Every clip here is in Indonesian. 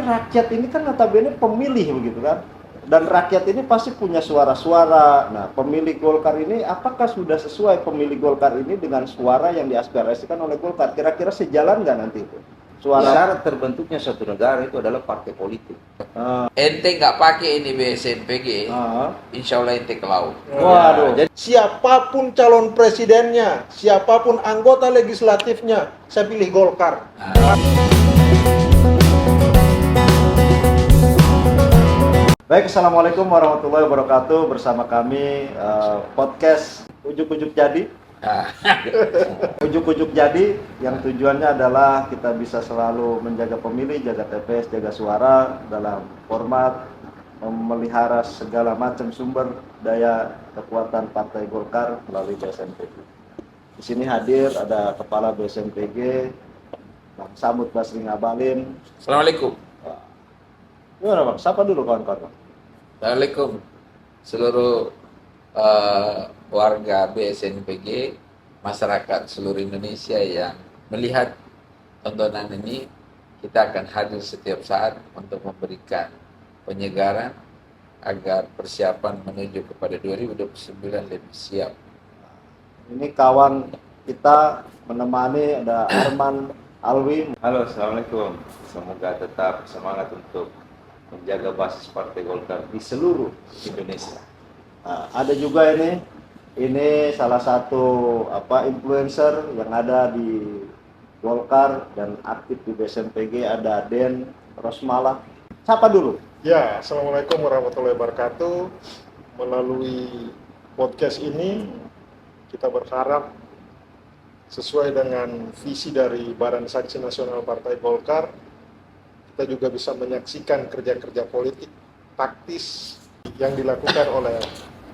rakyat ini kan notabene pemilih begitu kan. Dan rakyat ini pasti punya suara-suara. Nah, pemilih Golkar ini apakah sudah sesuai pemilih Golkar ini dengan suara yang diaspirasikan oleh Golkar? Kira-kira sejalan nggak nanti itu? Suara Syarat terbentuknya suatu negara itu adalah partai politik. Ente nggak pakai ini BSNPG, insya Allah ente ke laut. Waduh. Jadi Siapapun calon presidennya, siapapun anggota legislatifnya, saya pilih Golkar. Baik, Assalamualaikum warahmatullahi wabarakatuh. Bersama kami podcast Ujuk-Ujuk Jadi. Ujuk-Ujuk Jadi yang tujuannya adalah kita bisa selalu menjaga pemilih, jaga TPS, jaga suara dalam format memelihara segala macam sumber daya kekuatan Partai Golkar melalui BSNPG. Di sini hadir ada Kepala BSNPG, Bang Samud Basri Ngabalin. Assalamualaikum. Gimana Bang? Sapa dulu kawan-kawan. Assalamualaikum seluruh warga BSNPG, masyarakat seluruh Indonesia yang melihat tontonan ini. Kita akan hadir setiap saat untuk memberikan penyegaran agar persiapan menuju kepada 2029 lebih siap. Ini kawan kita menemani, ada Arman Alwi. halo, assalamualaikum. Semoga tetap semangat untuk menjaga basis Partai Golkar di seluruh Indonesia. Nah, ada juga ini salah satu influencer yang ada di Golkar dan aktif di BSNPG, ada Den Rosmala. Siapa dulu? Ya, Assalamualaikum warahmatullahi wabarakatuh. Melalui podcast ini, kita berharap sesuai dengan visi dari Badan Saksi Nasional Partai Golkar, kita juga bisa menyaksikan kerja-kerja politik taktis yang dilakukan oleh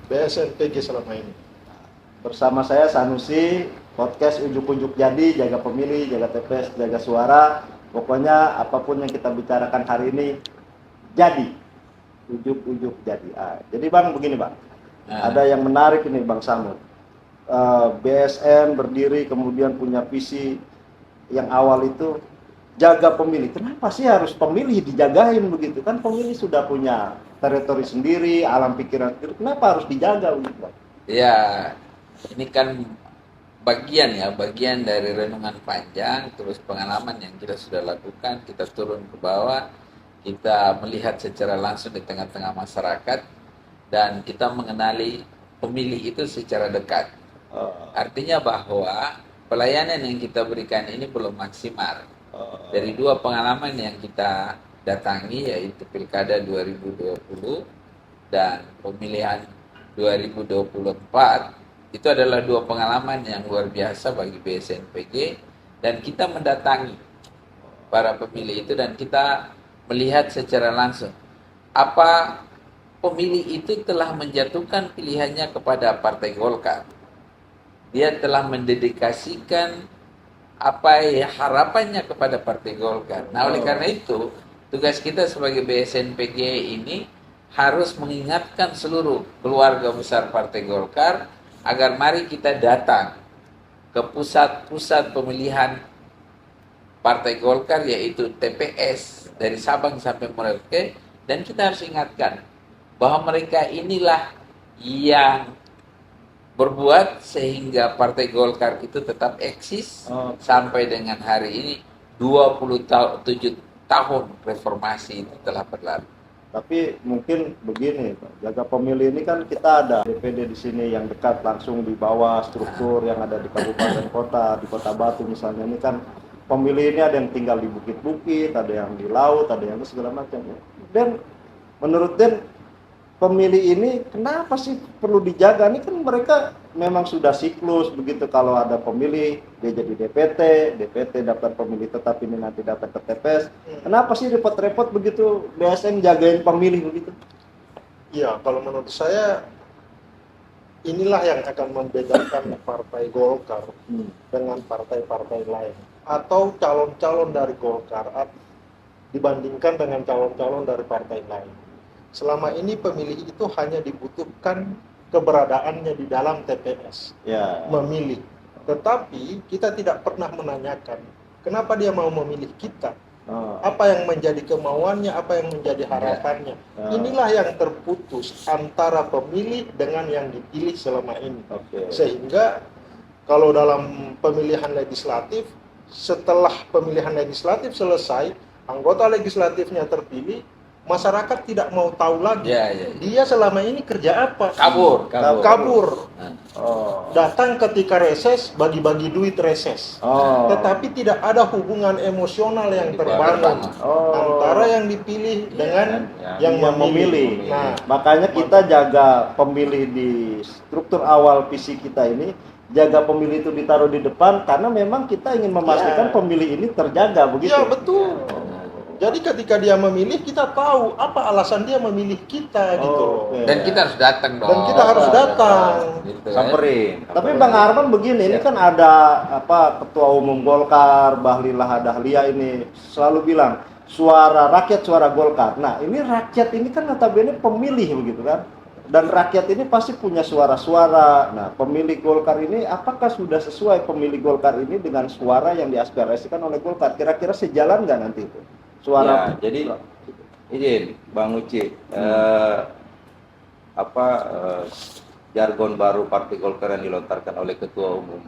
BSNPG selama ini. Bersama saya Sanusi, podcast Ujuk-Ujuk Jadi, jaga pemilih, jaga TPS, jaga suara. Pokoknya apapun yang kita bicarakan hari ini jadi. Ujuk-ujuk jadi. Jadi Bang begini Bang, ada yang menarik ini Bang Samud. BSN berdiri kemudian punya visi yang awal itu jaga pemilih. Kenapa sih harus pemilih dijagain begitu? Kan pemilih sudah punya teritori sendiri, alam pikiran sendiri. Kenapa harus dijaga begitu Bang? Ya, ini kan bagian dari renungan panjang, terus pengalaman yang kita sudah lakukan, kita turun ke bawah, kita melihat secara langsung di tengah-tengah masyarakat, dan kita mengenali pemilih itu secara dekat. Artinya bahwa pelayanan yang kita berikan ini belum maksimal. Dari dua pengalaman yang kita datangi, yaitu Pilkada 2020 dan pemilihan 2024, itu adalah dua pengalaman yang luar biasa bagi BSNPG, dan kita mendatangi para pemilih itu dan kita melihat secara langsung apa pemilih itu telah menjatuhkan pilihannya kepada Partai Golkar. Dia telah mendedikasikan apa harapannya kepada Partai Golkar. Nah, oleh karena itu tugas kita sebagai BSNPG ini harus mengingatkan seluruh keluarga besar Partai Golkar agar mari kita datang ke pusat-pusat pemilihan Partai Golkar, yaitu TPS dari Sabang sampai Merauke, dan kita harus ingatkan bahwa mereka inilah yang berbuat sehingga Partai Golkar itu tetap eksis sampai dengan hari ini. 27 tahun reformasi itu telah berlalu. Tapi mungkin begini, jaga pemilih ini kan kita ada DPD di sini yang dekat langsung di bawah struktur yang ada di kabupaten kota, di Kota Batu misalnya. Ini kan pemilih ini ada yang tinggal di bukit-bukit, ada yang di laut, ada yang segala macam. Dan menurut Den, pemilih ini kenapa sih perlu dijaga? Ini kan mereka memang sudah siklus begitu, kalau ada pemilih dia jadi DPT daftar pemilih tetap, ini nanti datang ke TPS. Kenapa sih repot-repot begitu BSN jagain pemilih begitu? Ya, kalau menurut saya inilah yang akan membedakan Partai Golkar dengan partai-partai lain atau calon-calon dari Golkar dibandingkan dengan calon-calon dari partai lain. Selama ini pemilih itu hanya dibutuhkan keberadaannya di dalam TPS, memilih. Tetapi kita tidak pernah menanyakan kenapa dia mau memilih kita. Apa yang menjadi kemauannya, apa yang menjadi harapannya. Inilah yang terputus antara pemilih dengan yang dipilih selama ini. Sehingga kalau dalam pemilihan legislatif, setelah pemilihan legislatif selesai, anggota legislatifnya terpilih, masyarakat tidak mau tahu lagi dia selama ini kerja apa. Kabur. Datang ketika reses, bagi-bagi duit reses. Tetapi tidak ada hubungan emosional yang terbangun antara yang dipilih dengan yang memilih. Nah, makanya kita jaga pemilih di struktur awal visi kita ini, jaga pemilih itu ditaruh di depan karena memang kita ingin memastikan pemilih ini terjaga, begitu. Iya, betul. Jadi ketika dia memilih, kita tahu apa alasan dia memilih kita gitu. Dan kita harus datang dong. Dan kita harus datang. Gitu, Samperin. Tapi Bang Arman begini, ini kan ada Ketua Umum Golkar, Bahlil Lahadalia ini selalu bilang suara rakyat, suara Golkar. Nah, ini rakyat ini kan notabene pemilih begitu kan. Dan rakyat ini pasti punya suara-suara. Nah, pemilih Golkar ini apakah sudah sesuai pemilih Golkar ini dengan suara yang diaspirasikan oleh Golkar? Kira-kira sejalan nggak nanti itu? Suara jadi izin Bang Uci, jargon baru Partai Golkar yang dilontarkan oleh Ketua Umum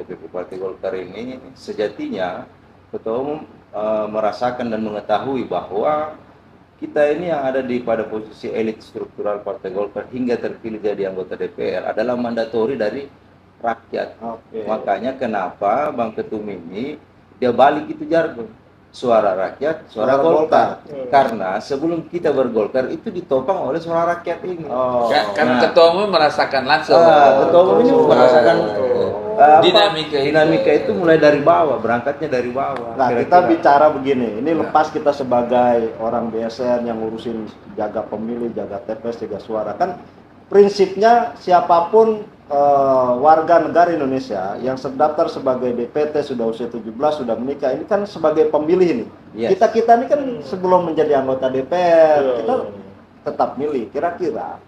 DPP Partai Golkar ini, sejatinya Ketua Umum merasakan dan mengetahui bahwa kita ini yang ada pada posisi elit struktural Partai Golkar hingga terpilih jadi anggota DPR adalah mandatori dari rakyat. Makanya kenapa Bang Ketum ini dia balik itu jargon. Suara rakyat, suara Golkar. Karena sebelum kita bergolkar itu ditopang oleh suara rakyat ini. Karena Ketua Umum merasakan langsung. Ketua Umum ini merasakan dinamika itu mulai dari bawah, berangkatnya dari bawah. Nah, kita bicara begini, ini lepas kita sebagai orang BSN yang ngurusin jaga pemilih, jaga TPS, jaga suara, kan prinsipnya siapapun warga negara Indonesia yang terdaftar sebagai DPT, sudah usia 17, sudah menikah, ini kan sebagai pemilih ini. Kita ini kan sebelum menjadi anggota DPR, kita tetap milih. Kira-kira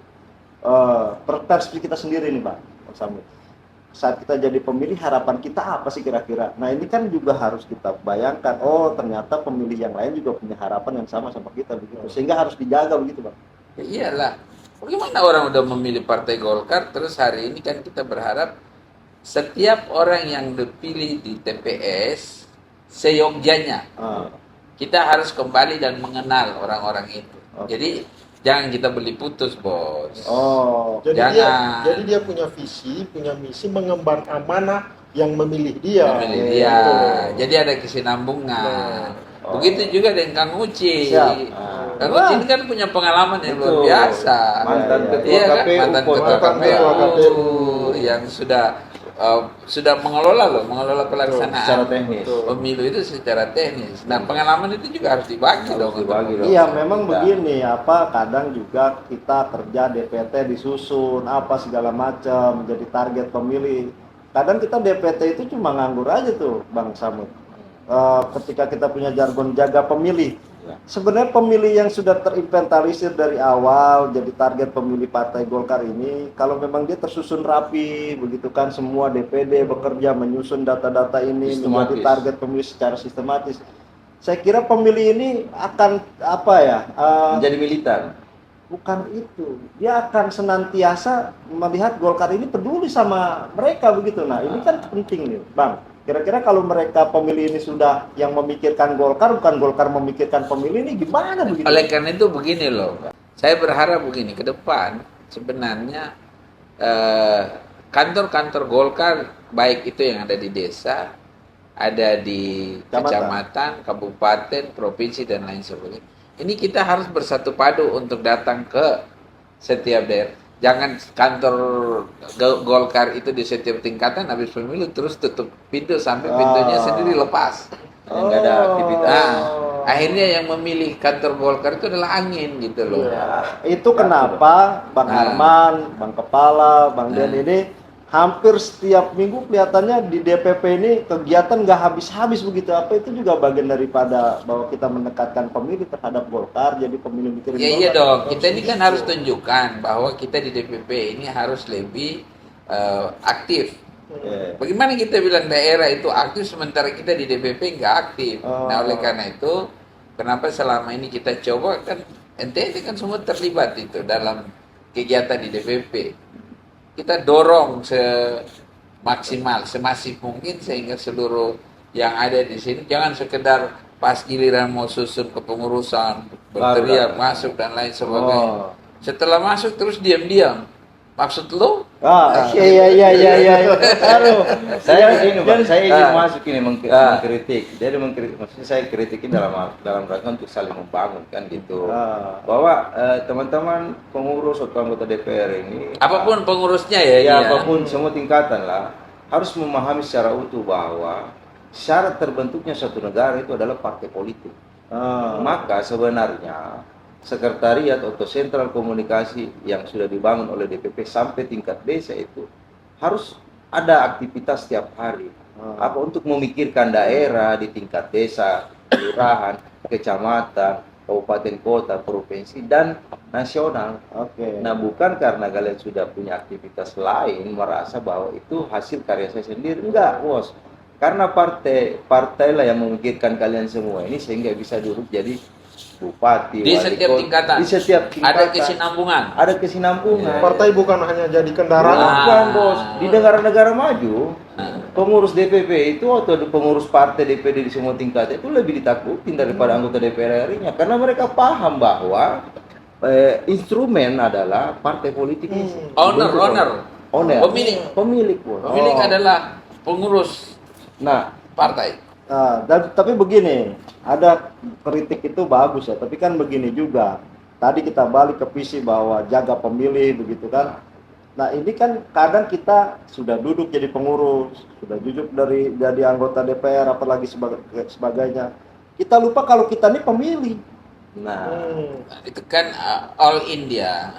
perspektif kita sendiri nih Pak Samit, saat kita jadi pemilih, harapan kita apa sih kira-kira? Nah, ini kan juga harus kita bayangkan, oh ternyata pemilih yang lain juga punya harapan yang sama kita begitu, sehingga harus dijaga begitu Pak. Iyalah. Bagaimana orang udah memilih Partai Golkar, terus hari ini kan kita berharap setiap orang yang dipilih di TPS seyogyanya kita harus kembali dan mengenal orang-orang itu. Jadi jangan kita beli putus, bos. Jadi dia punya visi, punya misi mengemban amanah yang memilih dia. Jadi ada kesinambungan. Begitu juga dengan Kang Uci. Kang Uci ini kan punya pengalaman yang luar biasa. Mantan ketua KPU yang sudah mengelola pelaksanaan secara teknis pemilu itu secara teknis. Nah, pengalaman itu juga harus dibagi dong. Iya, memang begini, kadang juga kita kerja DPT disusun segala macam menjadi target pemilih. Kadang kita DPT itu cuma nganggur aja tuh Bang Samut. Ketika kita punya jargon jaga pemilih, sebenarnya pemilih yang sudah terinventarisir dari awal jadi target pemilih Partai Golkar ini, kalau memang dia tersusun rapi begitu kan, semua DPD bekerja menyusun data-data ini menjadi target pemilih secara sistematis, saya kira pemilih ini akan menjadi militan. Bukan itu, dia akan senantiasa melihat Golkar ini peduli sama mereka begitu. Nah, ini kan penting nih Bang. Kira-kira kalau mereka pemilih ini sudah yang memikirkan Golkar, bukan Golkar memikirkan pemilih, ini gimana begitu? Oleh karena itu begini loh, saya berharap begini, ke depan sebenarnya kantor-kantor Golkar, baik itu yang ada di desa, ada di kecamatan, kabupaten, provinsi, dan lain sebagainya, ini kita harus bersatu padu untuk datang ke setiap daerah. Jangan kantor Golkar itu di setiap tingkatan habis pemilu terus tutup pintu sampai pintunya sendiri lepas. Nggak ada aktivitas. Akhirnya yang memilih kantor Golkar itu adalah angin gitu loh. Itu kenapa Bang Arman, Bang Kepala, Bang Den ini hampir setiap minggu kelihatannya di DPP ini kegiatan nggak habis-habis begitu. Apa itu juga bagian daripada bahwa kita mendekatkan pemilih terhadap Golkar, jadi pemilih mikirin Golkar. Iya dong, kita ini kan harus tunjukkan bahwa kita di DPP ini harus lebih aktif Bagaimana kita bilang daerah itu aktif sementara kita di DPP nggak aktif? Nah, oleh karena itu, kenapa selama ini kita coba kan ente kan semua terlibat itu dalam kegiatan di DPP. Kita dorong semaksimal, semasif mungkin sehingga seluruh yang ada di sini jangan sekedar pas giliran mau susun kepengurusan berteriak masuk dan lain sebagainya. Setelah masuk terus diam-diam. Maksud lo? Iya. Aduh, Saya ini Bang, saya ingin masuk ini mengkritik. Jadi mengkritik, maksudnya saya kritikin dalam rangka untuk saling membangun kan gitu. Bahwa teman-teman pengurus atau anggota DPR ini, Apapun pengurusnya apapun semua tingkatan lah, harus memahami secara utuh bahwa syarat terbentuknya suatu negara itu adalah partai politik. Maka sebenarnya sekretariat atau sentral komunikasi yang sudah dibangun oleh DPP sampai tingkat desa itu harus ada aktivitas setiap hari. Apa untuk memikirkan daerah di tingkat desa, kelurahan, kecamatan, kabupaten kota, provinsi dan nasional. Nah, bukan karena kalian sudah punya aktivitas lain merasa bahwa itu hasil karya saya sendiri. Enggak, bos. Karena partailah yang memikirkan kalian semua ini sehingga bisa duduk jadi bupati, di wali setiap kota. tingkatan. Di setiap tingkatan. Ada kesinambungan. Ada kesinambungan. Partai bukan hanya jadi kendaraan. Bukan, bos. Di negara-negara maju, pengurus DPP itu atau pengurus partai DPD di semua tingkat itu lebih ditakutin daripada anggota DPR RI-nya karena mereka paham bahwa instrumen adalah partai politik ini. Owner. Pemilik, bos. Pemilik adalah pengurus partai. Tapi begini, ada kritik itu bagus ya, tapi kan begini juga. Tadi kita balik ke visi bahwa jaga pemilih begitu kan. Nah, ini kan kadang kita sudah duduk jadi pengurus, sudah duduk dari jadi anggota DPR apalagi sebagainya. Kita lupa kalau kita ini pemilih. Nah, Itu kan all India.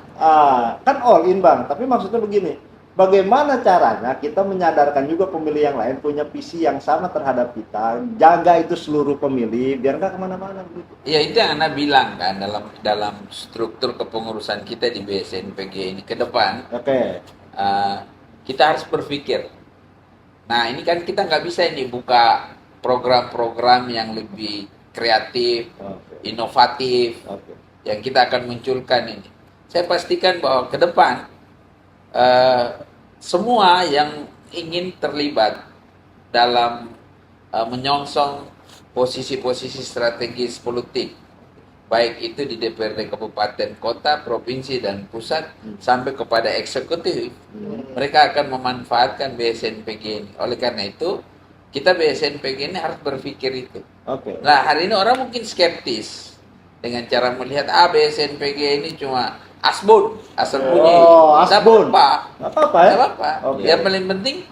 Kan all in, Bang, tapi maksudnya begini. Bagaimana caranya kita menyadarkan juga pemilih yang lain punya visi yang sama terhadap kita, jaga itu seluruh pemilih biar nggak kemana-mana begitu. Ya itu yang Anda bilang kan dalam struktur kepengurusan kita di BSNPG ini ke depan. Kita harus berpikir. Nah ini kan kita nggak bisa ini buka program-program yang lebih kreatif, inovatif, yang kita akan munculkan ini. Saya pastikan bahwa ke depan semua yang ingin terlibat dalam menyongsong posisi-posisi strategis politik, baik itu di DPRD kabupaten, kota, provinsi dan pusat sampai kepada eksekutif, mereka akan memanfaatkan BSNPG ini. Oleh karena itu, kita BSNPG ini harus berpikir itu. Nah, hari ini orang mungkin skeptis dengan cara melihat BSNPG ini cuma asbun, asal bunyi. Asbun. Tidak apa-apa. Okay. Yang paling penting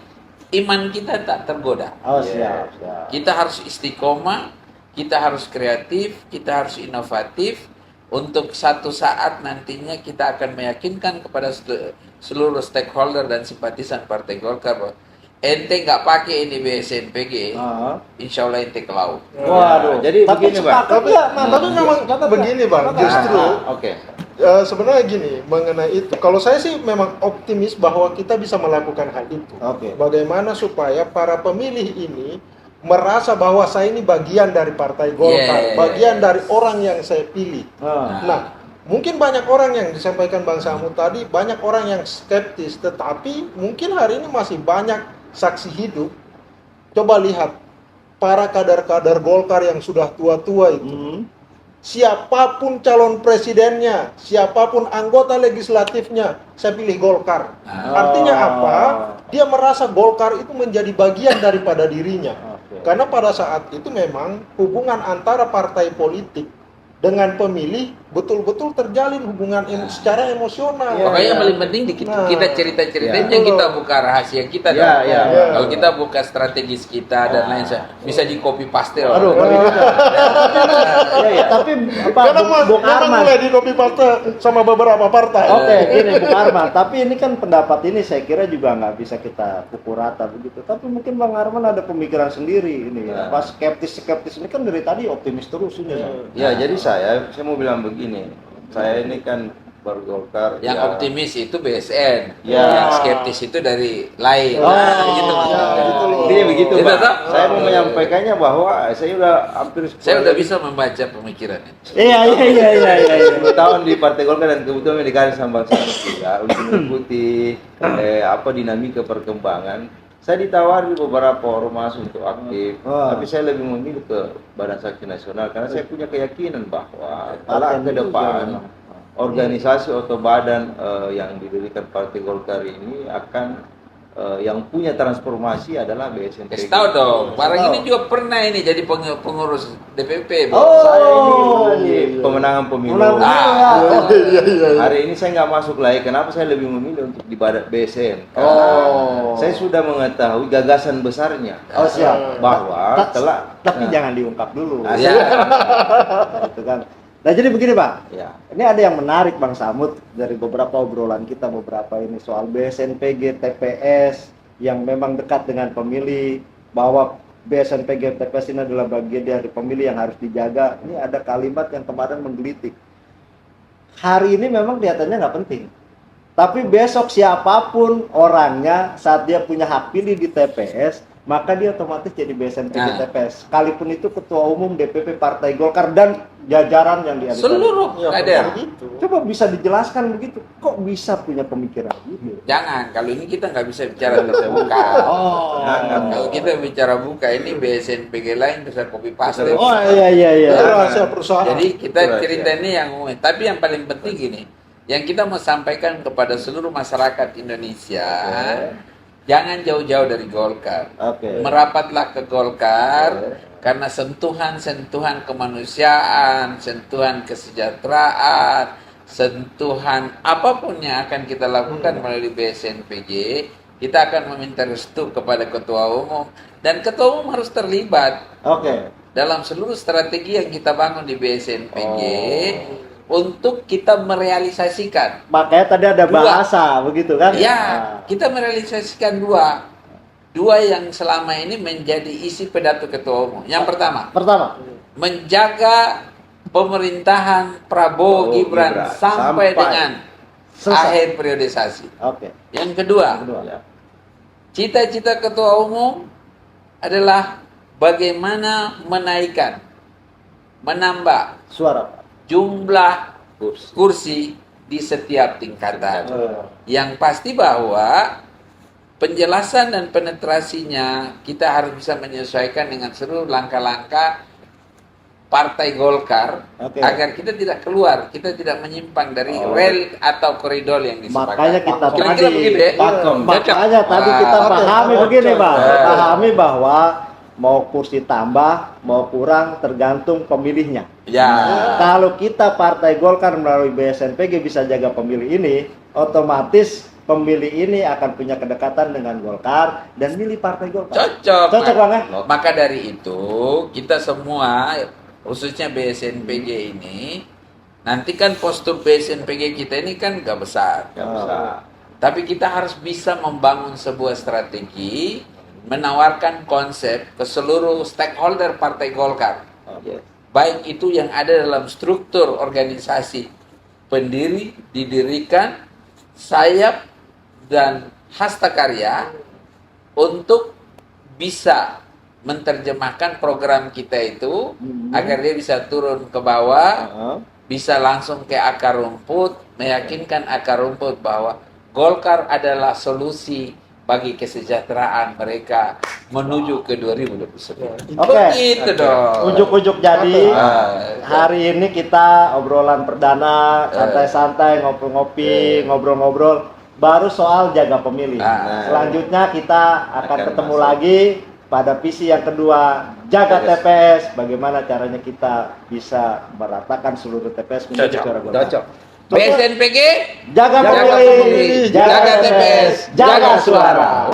iman kita tak tergoda. Siap. Kita harus istiqomah, kita harus kreatif, kita harus inovatif. Untuk satu saat nantinya kita akan meyakinkan kepada seluruh stakeholder dan simpatisan Partai Golkar bahwa ente nggak pakai ini BSNPG, insya Allah ente ke laut. Waduh. Jadi begini, Bang. Tapi memang begini, Bang. Justru sebenarnya gini mengenai itu. Kalau saya sih memang optimis bahwa kita bisa melakukan hal itu. Bagaimana supaya para pemilih ini merasa bahwa saya ini bagian dari Partai Golkar, bagian dari orang yang saya pilih. Nah, mungkin banyak orang yang disampaikan Bang Samu tadi, banyak orang yang skeptis, tetapi mungkin hari ini masih banyak saksi hidup. Coba lihat para kader-kader Golkar yang sudah tua-tua itu. Siapapun calon presidennya, siapapun anggota legislatifnya, saya pilih Golkar. Artinya apa? Dia merasa Golkar itu menjadi bagian daripada dirinya. Karena pada saat itu memang hubungan antara partai politik dengan pemilih betul-betul terjalin hubungan secara emosional. Makanya yang paling penting kita cerita-ceritain yang kita buka rahasia kita. Kalau kita buka strategis kita dan lain sebagainya, bisa di copy paste. Tapi karena memang mulai di copy paste sama beberapa partai. Ini Bung Arman. Tapi ini kan pendapat ini saya kira juga nggak bisa kita pukul rata begitu. Tapi mungkin Bang Arman ada pemikiran sendiri ini. Pas skeptis ini kan dari tadi optimis terus ini. Ya, jadi saya mau bilang begini. Saya ini kan baru Golkar. Yang ya. optimis itu BSN, Ya. yang skeptis itu dari lain. Oh, gitu ya, maksudnya. gitu loh. Intinya begitu, Itu Pak. toh? Saya mau menyampaikannya bahwa saya udah hampir Saya udah bisa membaca pemikirannya. Iya. 10 tahun di Partai Golkar dan kebetulan dikasih sama Bang Sandi juga untuk mengikuti dinamika perkembangan. Saya ditawari beberapa ormas untuk aktif, tapi saya lebih memilih ke Badan Saksi Nasional karena saya punya keyakinan bahwa kelak ke depan organisasi atau badan yang didirikan Partai Golkar ini akan yang punya transformasi adalah BSNPG. Kasih tahu dong, barang ini juga pernah ini jadi pengurus DPP. Saya ini pemenangan pemilu. Hari ini saya nggak masuk lagi. Kenapa saya lebih memilih untuk di badan BSN? Karena saya sudah mengetahui gagasan besarnya. Oh siap. Bahwa Tapi jangan diungkap dulu. Ya. Gitu kan. Nah jadi begini Pak, Ya. ini ada yang menarik Bang Samud dari beberapa obrolan kita beberapa ini soal BSNPG, TPS yang memang dekat dengan pemilih, bahwa BSNPG, TPS ini adalah bagian dari pemilih yang harus dijaga. Ini ada kalimat yang kemarin menggelitik. Hari ini memang kelihatannya nggak penting, tapi besok siapapun orangnya saat dia punya hak pilih di TPS, maka dia otomatis jadi BSNPG TPS. Sekalipun itu ketua umum DPP Partai Golkar dan jajaran yang diadakan. Seluruh kader. Gitu. Coba bisa dijelaskan begitu. Kok bisa punya pemikiran gitu? Jangan, kalau ini kita nggak bisa bicara terbuka. Kalau kita bicara buka, ini BSNPG lain bisa copy paste. Oh iya. Itu rahasia perusahaan. Jadi kita cerita ini yang umum. Tapi yang paling penting gini, yang kita mau sampaikan kepada seluruh masyarakat Indonesia, jangan jauh-jauh dari Golkar. Merapatlah ke Golkar karena sentuhan-sentuhan kemanusiaan, sentuhan kesejahteraan, sentuhan apapun yang akan kita lakukan melalui BSNPG, kita akan meminta restu kepada ketua umum dan ketua umum harus terlibat dalam seluruh strategi yang kita bangun di BSNPG. Untuk kita merealisasikan. Makanya tadi ada bahasa begitu kan? Ya, kita merealisasikan dua yang selama ini menjadi isi pidato ketua umum. Yang pertama, menjaga pemerintahan Prabowo Gibran sampai dengan akhir periodisasi. Yang kedua, cita-cita ketua umum adalah bagaimana menambah suara jumlah kursi di setiap tingkatan. Yang pasti bahwa penjelasan dan penetrasinya kita harus bisa menyesuaikan dengan seluruh langkah-langkah Partai Golkar agar kita tidak keluar, kita tidak menyimpang dari rel atau koridor yang disepakati. Makanya kita tadi kita pahami begini, Bang. Pahami bahwa mau kursi tambah, mau kurang tergantung pemilihnya. Kalau kita Partai Golkar melalui BSNPG bisa jaga pemilih ini, otomatis pemilih ini akan punya kedekatan dengan Golkar dan milih Partai Golkar. Cocok banget. Maka dari itu kita semua, khususnya BSNPG ini, nanti kan postur BSNPG kita ini kan gak besar. Tapi kita harus bisa membangun sebuah strategi, menawarkan konsep ke seluruh stakeholder Partai Golkar. Baik itu yang ada dalam struktur organisasi pendiri, didirikan, sayap, dan hasta karya untuk bisa menerjemahkan program kita itu agar dia bisa turun ke bawah, bisa langsung ke akar rumput, meyakinkan akar rumput bahwa Golkar adalah solusi bagi kesejahteraan mereka menuju ke 2029. Begitu dong. Ujuk-ujuk jadi hari ini kita obrolan perdana, santai-santai, ngobrol-ngobrol, baru soal jaga pemilih. Selanjutnya kita akan ketemu lagi pada visi yang kedua, jaga TPS. Bagaimana caranya kita bisa meratakan seluruh TPS menjadi suara Golkar. BSNPG jaga pemilih, jaga TPS, jaga suara.